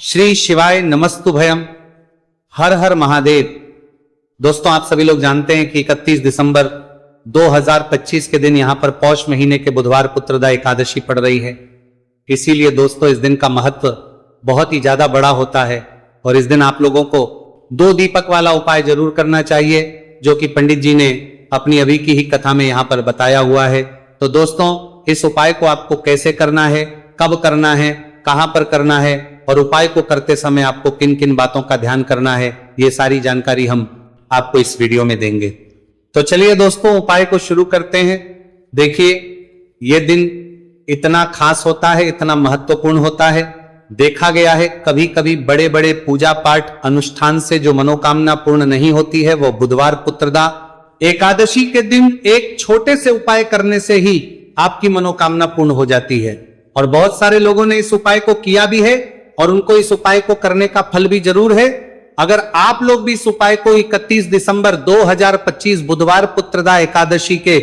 श्री शिवाय नमस्तुभयम। हर हर महादेव। दोस्तों, आप सभी लोग जानते हैं कि 31 दिसंबर 2025 के दिन यहां पर पौष महीने के बुधवार पुत्रदा एकादशी पड़ रही है। इसीलिए दोस्तों, इस दिन का महत्व बहुत ही ज्यादा बड़ा होता है और इस दिन आप लोगों को 2 दीपक वाला उपाय जरूर करना चाहिए, जो कि पंडित जी ने अपनी अभी की ही कथा में यहां पर बताया हुआ है। तो दोस्तों, इस उपाय को आपको कैसे करना है, कब करना है, कहां पर करना है और उपाय को करते समय आपको किन किन बातों का ध्यान करना है, ये सारी जानकारी हम आपको इस वीडियो में देंगे। तो चलिए दोस्तों, उपाय को शुरू करते हैं। देखिए, ये दिन इतना खास होता है, इतना महत्वपूर्ण होता है। देखा गया है कभी कभी बड़े बड़े पूजा पाठ अनुष्ठान से जो मनोकामना पूर्ण नहीं होती है, वो बुधवार पुत्रदा एकादशी के दिन एक छोटे से उपाय करने से ही आपकी मनोकामना पूर्ण हो जाती है। और बहुत सारे लोगों ने इस उपाय को किया भी है और उनको इस उपाय को करने का फल भी जरूर है। अगर आप लोग भी इस उपाय को 31 दिसंबर 2025 बुधवार पुत्रदा एकादशी के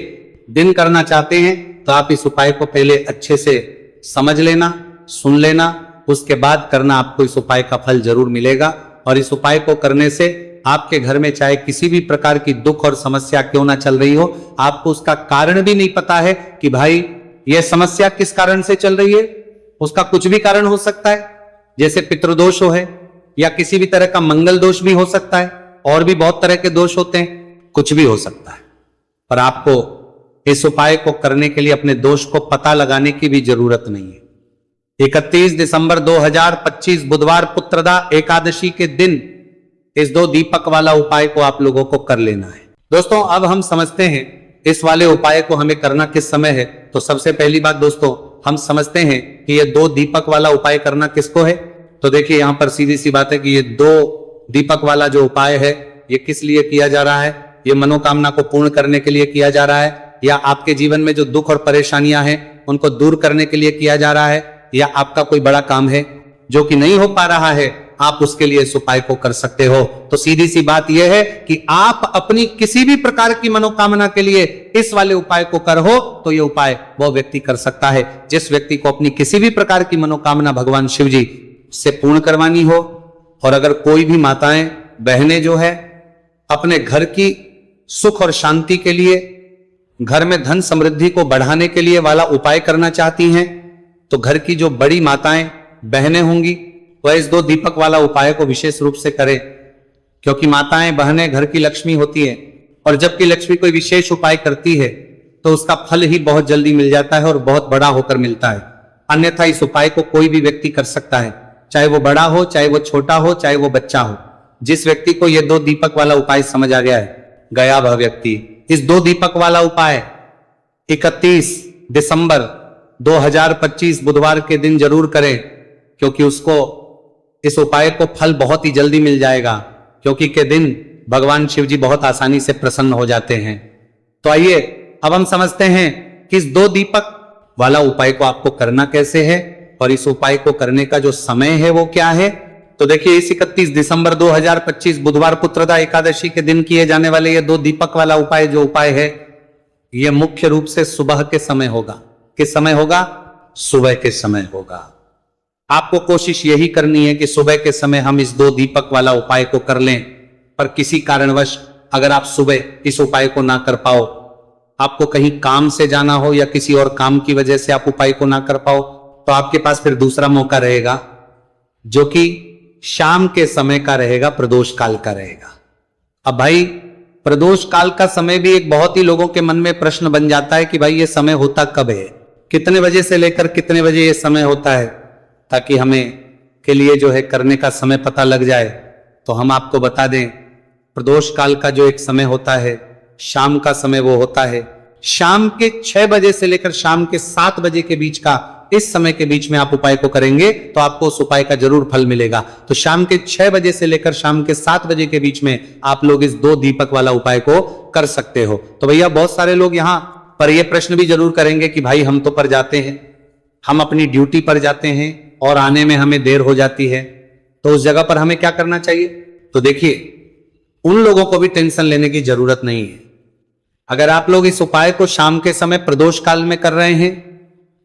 दिन करना चाहते हैं, तो आप इस उपाय को पहले अच्छे से समझ लेना, सुन लेना, उसके बाद करना। आपको इस उपाय का फल जरूर मिलेगा। और इस उपाय को करने से आपके घर में चाहे किसी भी प्रकार की दुख और समस्या क्यों ना चल रही हो, आपको उसका कारण भी नहीं पता है कि भाई यह समस्या किस कारण से चल रही है। उसका कुछ भी कारण हो सकता है, जैसे पितृदोष हो है या किसी भी तरह का मंगल दोष भी हो सकता है, और भी बहुत तरह के दोष होते हैं, कुछ भी हो सकता है। पर आपको इस उपाय को करने के लिए अपने दोष को पता लगाने की भी जरूरत नहीं है। 31 दिसंबर 2025 बुधवार पुत्रदा एकादशी के दिन इस 2 दीपक वाला उपाय को आप लोगों को कर लेना है। दोस्तों, अब हम समझते हैं इस वाले उपाय को हमें करना किस समय है। तो सबसे पहली बात दोस्तों, हम समझते हैं कि ये 2 दीपक वाला उपाय करना किसको है। तो देखिए, यहां पर सीधी सी बात है कि ये 2 दीपक वाला जो उपाय है, ये किस लिए किया जा रहा है। ये मनोकामना को पूर्ण करने के लिए किया जा रहा है, या आपके जीवन में जो दुख और परेशानियां हैं उनको दूर करने के लिए किया जा रहा है, या आपका कोई बड़ा काम है जो कि नहीं हो पा रहा है, आप उसके लिए इस उपाय को कर सकते हो। तो सीधी सी बात यह है कि आप अपनी किसी भी प्रकार की मनोकामना के लिए इस वाले उपाय को करो, तो यह उपाय वो व्यक्ति कर सकता है जिस व्यक्ति को अपनी किसी भी प्रकार की मनोकामना भगवान शिव जी से पूर्ण करवानी हो। और अगर कोई भी माताएं बहनें जो है अपने घर की सुख और शांति के लिए, घर में धन समृद्धि को बढ़ाने के लिए वाला उपाय करना चाहती हैं, तो घर की जो बड़ी माताएं बहनें होंगी वह इस 2 दीपक वाला उपाय को विशेष रूप से करें, क्योंकि माताएं बहनें घर की लक्ष्मी होती है। और जबकि लक्ष्मी कोई विशेष उपाय करती है तो उसका फल ही बहुत जल्दी मिल जाता है और बहुत बड़ा होकर मिलता है। अन्यथा इस उपाय को कोई भी व्यक्ति कर सकता है, चाहे वो बड़ा हो, चाहे वो छोटा हो, चाहे वो बच्चा हो। जिस व्यक्ति को ये 2 दीपक वाला उपाय समझ आ गया है, गया वह व्यक्ति इस 2 दीपक वाला उपाय 31 दिसंबर 2025 बुधवार के दिन जरूर करें, क्योंकि उसको इस उपाय को फल बहुत ही जल्दी मिल जाएगा, क्योंकि के दिन भगवान शिव जी बहुत आसानी से प्रसन्न हो जाते हैं। तो आइए अब हम समझते हैं कि इस 2 दीपक वाला उपाय को आपको करना कैसे है और इस उपाय को करने का जो समय है वो क्या है। तो देखिए, इस 31 दिसंबर 2025 बुधवार पुत्रदा एकादशी के दिन किए जाने वाले ये 2 दीपक वाला उपाय जो उपाय है, ये मुख्य रूप से सुबह के समय होगा। किस समय होगा? सुबह के समय होगा। आपको कोशिश यही करनी है कि सुबह के समय हम इस 2 दीपक वाला उपाय को कर लें। पर किसी कारणवश अगर आप सुबह इस उपाय को ना कर पाओ, आपको कहीं काम से जाना हो या किसी और काम की वजह से आप उपाय को ना कर पाओ, तो आपके पास फिर दूसरा मौका रहेगा, जो कि शाम के समय का रहेगा, प्रदोष काल का रहेगा। अब भाई, प्रदोष काल का समय भी एक बहुत ही लोगों के मन में प्रश्न बन जाता है कि भाई ये समय होता कब है, कितने बजे से लेकर कितने बजे ये समय होता है, ताकि हमें के लिए जो है करने का समय पता लग जाए। तो हम आपको बता दें, प्रदोष काल का जो एक समय होता है, शाम का समय, वो होता है शाम के 6 बजे से लेकर शाम के 7 बजे के बीच का। इस समय के बीच में आप उपाय को करेंगे तो आपको उस उपाय का जरूर फल मिलेगा। तो शाम के 6 बजे से लेकर शाम के 7 बजे के बीच में आप लोग इस 2 दीपक वाला उपाय को कर सकते हो। तो भैया, बहुत सारे लोग यहां पर यह प्रश्न भी जरूर करेंगे कि भाई हम तो पर जाते हैं, हम अपनी ड्यूटी पर जाते हैं और आने में हमें देर हो जाती है, तो उस जगह पर हमें क्या करना चाहिए। तो देखिए, उन लोगों को भी टेंशन लेने की जरूरत नहीं है। अगर आप लोग इस उपाय को शाम के समय प्रदोष काल में कर रहे हैं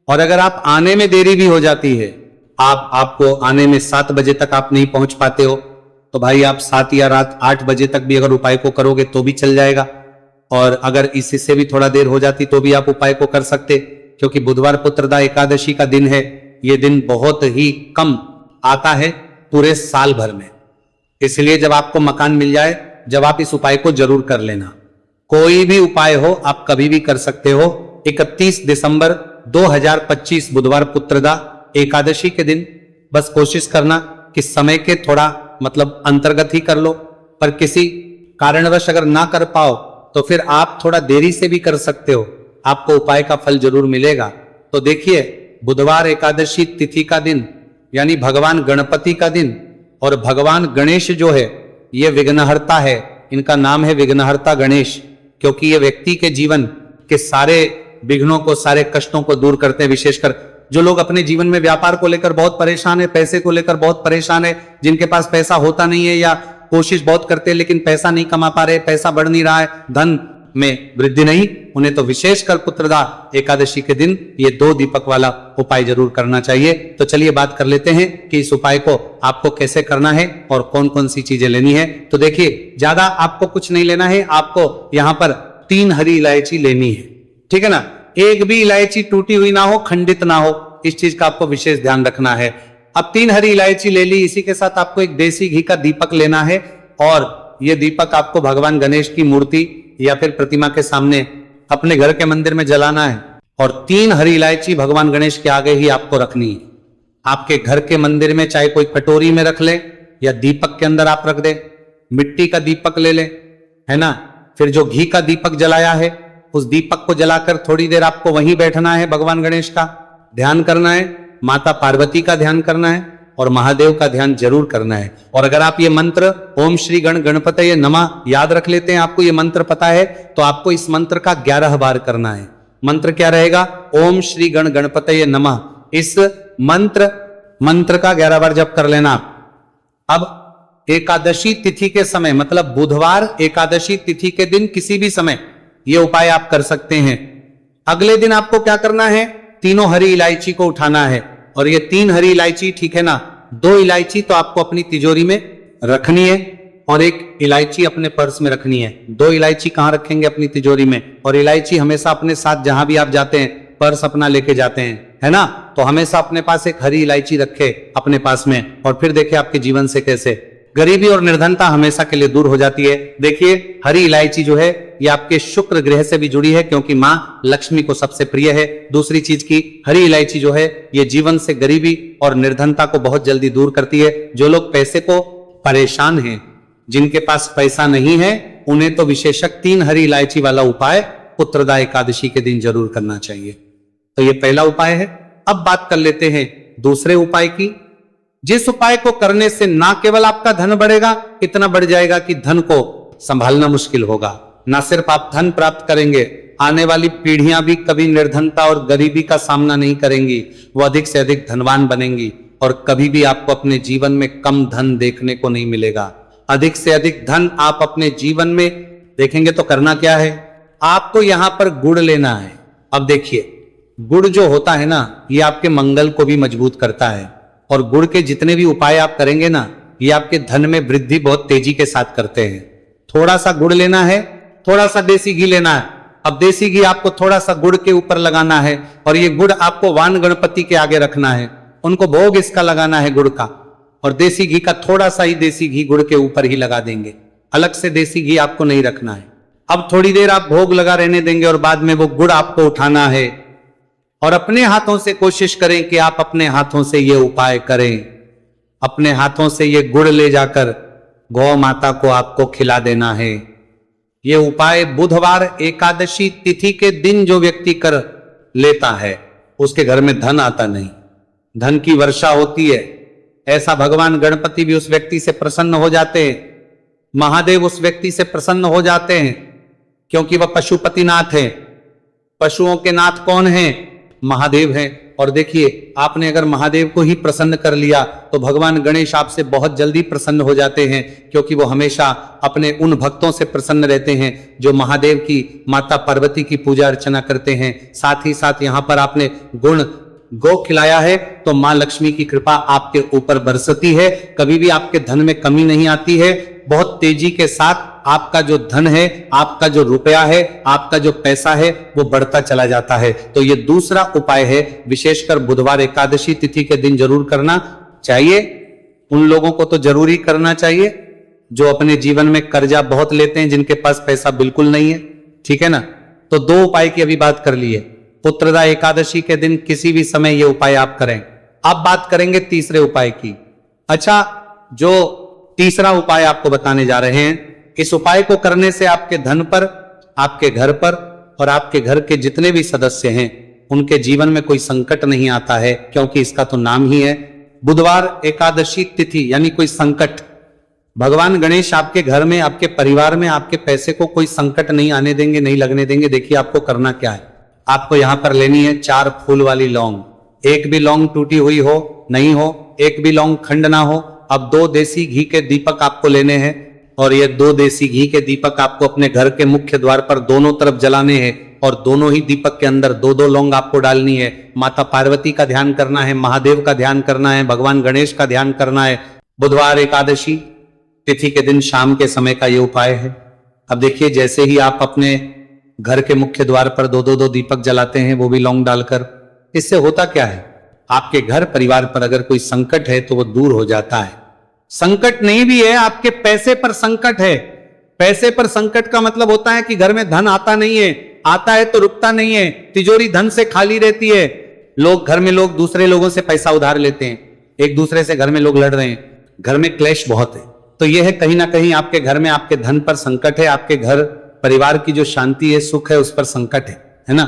और अगर आप आने में देरी भी हो जाती है आपको आने में 7 बजे तक आप नहीं पहुंच पाते हो, तो भाई आप 7 या रात 8 बजे तक भी अगर उपाय को करोगे तो भी चल जाएगा। और अगर इससे भी थोड़ा देर हो जाती तो भी आप उपाय को कर सकते, क्योंकि बुधवार पुत्रदा एकादशी का दिन है। ये दिन बहुत ही कम आता है पूरे साल भर में, इसलिए जब आपको मकान मिल जाए, जब आप इस उपाय को जरूर कर लेना। कोई भी उपाय हो आप कभी भी कर सकते हो। 31 दिसंबर 2025 बुधवार पुत्रदा एकादशी के दिन बस कोशिश करना कि समय के थोड़ा मतलब अंतर्गत ही कर लो, पर किसी कारणवश अगर ना कर पाओ तो फिर आप थोड़ा देरी से भी कर सकते हो, आपको उपाय का फल जरूर मिलेगा। तो देखिए, बुधवार एकादशी तिथि का दिन यानी भगवान गणपति का दिन, और भगवान गणेश जो है ये विघ्नहर्ता है। इनका नाम है विघ्नहर्ता गणेश, क्योंकि ये व्यक्ति के जीवन के सारे विघ्नों को, सारे कष्टों को दूर करते हैं। विशेषकर जो लोग अपने जीवन में व्यापार को लेकर बहुत परेशान है, पैसे को लेकर बहुत परेशान है, जिनके पास पैसा होता नहीं है या कोशिश बहुत करते हैं लेकिन पैसा नहीं कमा पा रहे, पैसा बढ़ नहीं रहा है, धन में वृद्धि नहीं, उन्हें तो विशेषकर पुत्रदा एकादशी के दिन ये 2 दीपक वाला उपाय जरूर करना चाहिए। तो चलिए बात कर लेते हैं कि इस उपाय को आपको कैसे करना है और कौन कौन सी चीजें लेनी है। तो देखिए, ज्यादा आपको कुछ नहीं लेना है, आपको यहां पर 3 हरी इलायची लेनी है, ठीक है ना। एक भी इलायची टूटी हुई ना हो, खंडित ना हो, इस चीज का आपको विशेष ध्यान रखना है। अब 3 हरी इलायची ले ली, इसी के साथ आपको एक देसी घी का दीपक लेना है, और यह दीपक आपको भगवान गणेश की मूर्ति या फिर प्रतिमा के सामने अपने घर के मंदिर में जलाना है। और 3 हरी इलायची भगवान गणेश के आगे ही आपको रखनी है। आपके घर के मंदिर में चाहे कोई कटोरी में रख ले या दीपक के अंदर आप रख दे, मिट्टी का दीपक ले ले, है ना। फिर जो घी का दीपक जलाया है उस दीपक को जलाकर थोड़ी देर आपको वहीं बैठना है, भगवान गणेश का ध्यान करना है, माता पार्वती का ध्यान करना है और महादेव का ध्यान जरूर करना है। और अगर आप ये मंत्र ओम श्री गण गणपतये नमः याद रख लेते हैं, आपको ये मंत्र पता है, तो आपको इस मंत्र का 11 बार करना है। मंत्र क्या रहेगा? ओम श्री गण गणपतये नमः। इस मंत्र का 11 बार जप कर लेना। अब एकादशी तिथि के समय, मतलब बुधवार एकादशी तिथि के दिन किसी भी समय ये उपाय आप कर सकते हैं। अगले दिन आपको क्या करना है? 3 हरी इलायची को उठाना है, और ये 3 हरी इलायची, ठीक है ना, 2 इलायची तो आपको अपनी तिजोरी में रखनी है और 1 इलायची अपने पर्स में रखनी है। 2 इलायची कहां रखेंगे? अपनी तिजोरी में। और इलायची हमेशा अपने साथ, जहां भी आप जाते हैं, पर्स अपना लेके जाते हैं, है ना, तो हमेशा अपने पास एक हरी इलायची रखे अपने पास में, और फिर देखिए आपके जीवन से कैसे गरीबी और निर्धनता हमेशा के लिए दूर हो जाती है। देखिए, हरी इलायची जो है ये आपके शुक्र ग्रह से भी जुड़ी है, क्योंकि मां लक्ष्मी को सबसे प्रिय है। दूसरी चीज की, हरी इलायची जो है ये जीवन से गरीबी और निर्धनता को बहुत जल्दी दूर करती है। जो लोग पैसे को परेशान हैं, जिनके पास पैसा नहीं है, उन्हें तो विशेषक 3 हरी इलायची वाला उपाय पुत्रदा एकादशी के दिन जरूर करना चाहिए। तो ये पहला उपाय है। अब बात कर लेते हैं दूसरे उपाय की, जिस उपाय को करने से ना केवल आपका धन बढ़ेगा, इतना बढ़ जाएगा कि धन को संभालना मुश्किल होगा। ना सिर्फ आप धन प्राप्त करेंगे, आने वाली पीढ़ियां भी कभी निर्धनता और गरीबी का सामना नहीं करेंगी, वो अधिक से अधिक धनवान बनेंगी, और कभी भी आपको अपने जीवन में कम धन देखने को नहीं मिलेगा। अधिक से अधिक धन आप अपने जीवन में देखेंगे। तो करना क्या है? आपको यहां पर गुड़ लेना है। अब देखिए, गुड़ जो होता है ना, ये आपके मंगल को भी मजबूत करता है, और गुड़ के जितने भी उपाय आप करेंगे ना, ये आपके धन में वृद्धि बहुत तेजी के साथ करते हैं। थोड़ा सा गुड़ लेना है, थोड़ा सा देसी घी लेना है। अब देसी घी आपको थोड़ा सा गुड़ के ऊपर लगाना है, और ये गुड़ आपको वान गणपति के आगे रखना है, उनको भोग इसका लगाना है गुड़ का, और देसी घी का थोड़ा सा ही देसी घी गुड़ के ऊपर ही लगा देंगे, अलग से देसी घी आपको नहीं रखना है। अब थोड़ी देर आप भोग लगा रहने देंगे, और बाद में वो गुड़ आपको उठाना है, और अपने हाथों से कोशिश करें कि आप अपने हाथों से ये उपाय करें। अपने हाथों से ये गुड़ ले जाकर गौ माता को आपको खिला देना है। ये उपाय बुधवार एकादशी तिथि के दिन जो व्यक्ति कर लेता है, उसके घर में धन आता नहीं, धन की वर्षा होती है। ऐसा भगवान गणपति भी उस व्यक्ति से प्रसन्न हो जाते हैं, महादेव उस व्यक्ति से प्रसन्न हो जाते हैं, क्योंकि वह पशुपतिनाथ है। पशुओं के नाथ कौन है? महादेव है। और देखिए, आपने अगर महादेव को ही प्रसन्न कर लिया तो भगवान गणेश आपसे बहुत जल्दी प्रसन्न हो जाते हैं, क्योंकि वो हमेशा अपने उन भक्तों से प्रसन्न रहते हैं जो महादेव की, माता पार्वती की पूजा अर्चना करते हैं। साथ ही साथ यहाँ पर आपने गुण गौ खिलाया है तो मां लक्ष्मी की कृपा आपके ऊपर बरसती है, कभी भी आपके धन में कमी नहीं आती है। बहुत तेजी के साथ आपका जो धन है, आपका जो रुपया है, आपका जो पैसा है वो बढ़ता चला जाता है। तो ये दूसरा उपाय है, विशेषकर बुधवार एकादशी तिथि के दिन जरूर करना चाहिए। उन लोगों को तो जरूरी करना चाहिए जो अपने जीवन में कर्जा बहुत लेते हैं, जिनके पास पैसा बिल्कुल नहीं है, ठीक है ना। तो दो उपाय की अभी बात कर लिए। पुत्रदा एकादशी के दिन किसी भी समय ये उपाय आप करें। अब बात करेंगे तीसरे उपाय की। अच्छा, जो तीसरा उपाय आपको बताने जा रहे हैं, इस उपाय को करने से आपके धन पर, आपके घर पर और आपके घर के जितने भी सदस्य हैं उनके जीवन में कोई संकट नहीं आता है, क्योंकि इसका तो नाम ही है बुधवार एकादशी तिथि, यानी कोई संकट। भगवान गणेश आपके घर में, आपके परिवार में, आपके पैसे को कोई संकट नहीं आने देंगे, नहीं लगने देंगे। देखिए आपको करना क्या है, आपको यहां पर लेनी है 4 फूल वाली लौंग। एक भी लौंग टूटी हुई हो नहीं हो, एक भी लौंग खंड ना हो। अब 2 देसी घी के दीपक आपको लेने हैं और ये 2 देसी घी के दीपक आपको अपने घर के मुख्य द्वार पर दोनों तरफ जलाने हैं और दोनों ही दीपक के अंदर 2-2 लौंग आपको डालनी है। माता पार्वती का ध्यान करना है, महादेव का ध्यान करना है, भगवान गणेश का ध्यान करना है। बुधवार एकादशी तिथि के दिन शाम के समय का ये उपाय है। अब देखिए, जैसे ही आप अपने घर के मुख्य द्वार पर 2-2 दीपक जलाते हैं, वो भी लौंग डालकर, इससे होता क्या है, आपके घर परिवार पर अगर कोई संकट है तो वो दूर हो जाता है। संकट नहीं भी है, आपके पैसे पर संकट है। पैसे पर संकट का मतलब होता है कि घर में धन आता नहीं है, आता है तो रुकता नहीं है, तिजोरी धन से खाली रहती है। घर में लोग दूसरे लोगों से पैसा उधार लेते हैं, एक दूसरे से घर में लोग लड़ रहे हैं, घर में क्लेश बहुत है। तो यह है कहीं ना कहीं आपके घर में आपके धन पर संकट है, आपके घर परिवार की जो शांति है, सुख है, उस पर संकट है ना।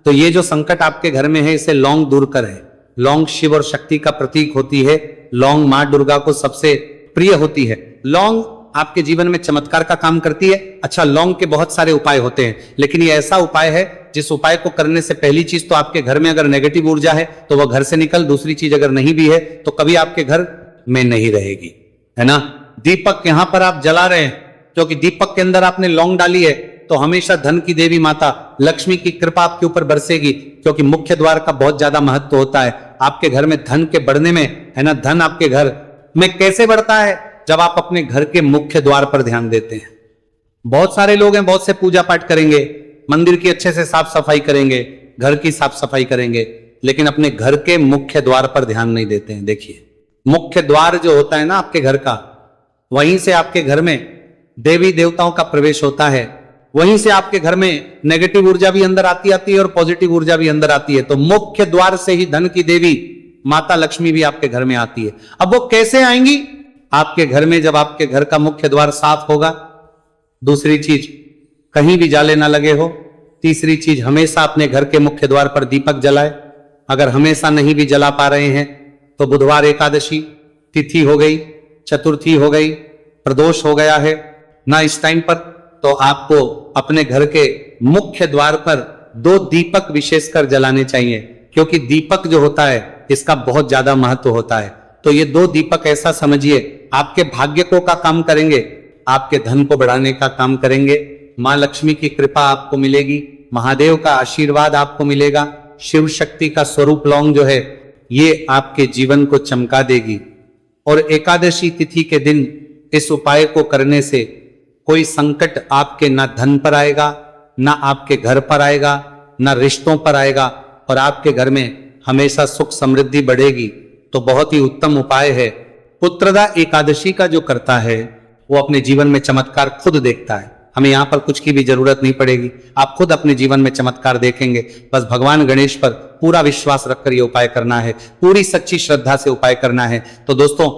तो ये जो संकट आपके घर में है, इसे लौंग दूर करे। लौंग शिव और शक्ति का प्रतीक होती है। लौंग मां दुर्गा को सबसे प्रिय होती है। लौंग आपके जीवन में चमत्कार का काम करती है। अच्छा, लौंग के बहुत सारे उपाय होते हैं, लेकिन ये ऐसा उपाय है जिस उपाय को करने से पहली चीज तो आपके घर में अगर नेगेटिव ऊर्जा है तो वह घर से निकल, दूसरी चीज अगर नहीं भी है तो कभी आपके घर में नहीं रहेगी, है ना। दीपक यहां पर आप जला रहे हैं क्योंकि दीपक के अंदर आपने लौंग डाली है, तो हमेशा धन की देवी माता लक्ष्मी की कृपा आपके ऊपर बरसेगी, क्योंकि मुख्य द्वार का बहुत ज्यादा महत्व होता है आपके घर में धन के बढ़ने में, है ना। धन आपके घर में कैसे बढ़ता है, जब आप अपने घर के मुख्य द्वार पर ध्यान देते हैं। बहुत सारे लोग हैं, बहुत से पूजा पाठ करेंगे, मंदिर की अच्छे से साफ सफाई करेंगे, घर की साफ सफाई करेंगे, लेकिन अपने घर के मुख्य द्वार पर ध्यान नहीं देते हैं। देखिए, मुख्य द्वार जो होता है ना आपके घर का, वहीं से आपके घर में देवी देवताओं का प्रवेश होता है, वहीं से आपके घर में नेगेटिव ऊर्जा भी अंदर आती है और पॉजिटिव ऊर्जा भी अंदर आती है। तो मुख्य द्वार से ही धन की देवी माता लक्ष्मी भी आपके घर में आती है। अब वो कैसे आएंगी आपके घर में, जब आपके घर का मुख्य द्वार साफ होगा। दूसरी चीज, कहीं भी जाले ना लगे हो। तीसरी चीज, हमेशा अपने घर के मुख्य द्वार पर दीपक जलाए। अगर हमेशा नहीं भी जला पा रहे हैं तो बुधवार एकादशी तिथि हो गई, चतुर्थी हो गई, प्रदोष हो गया है ना, इस टाइम पर तो आपको अपने घर के मुख्य द्वार पर 2 दीपक विशेषकर जलाने चाहिए, क्योंकि दीपक जो होता है इसका बहुत ज्यादा महत्व होता है। तो ये 2 दीपक ऐसा समझिए आपके भाग्य को का काम करेंगे, आपके धन को बढ़ाने का काम करेंगे। मां लक्ष्मी की कृपा आपको मिलेगी, महादेव का आशीर्वाद आपको मिलेगा, शिव शक्ति का स्वरूप लौंग जो है ये आपके जीवन को चमका देगी। और एकादशी तिथि के दिन इस उपाय को करने से कोई संकट आपके ना धन पर आएगा, ना आपके घर पर आएगा, ना रिश्तों पर आएगा, और आपके घर में हमेशा सुख समृद्धि बढ़ेगी। तो बहुत ही उत्तम उपाय है। पुत्रदा एकादशी का जो करता है वो अपने जीवन में चमत्कार खुद देखता है। हमें यहां पर कुछ की भी जरूरत नहीं पड़ेगी, आप खुद अपने जीवन में चमत्कार देखेंगे। बस भगवान गणेश पर पूरा विश्वास रखकर ये उपाय करना है, पूरी सच्ची श्रद्धा से उपाय करना है। तो दोस्तों,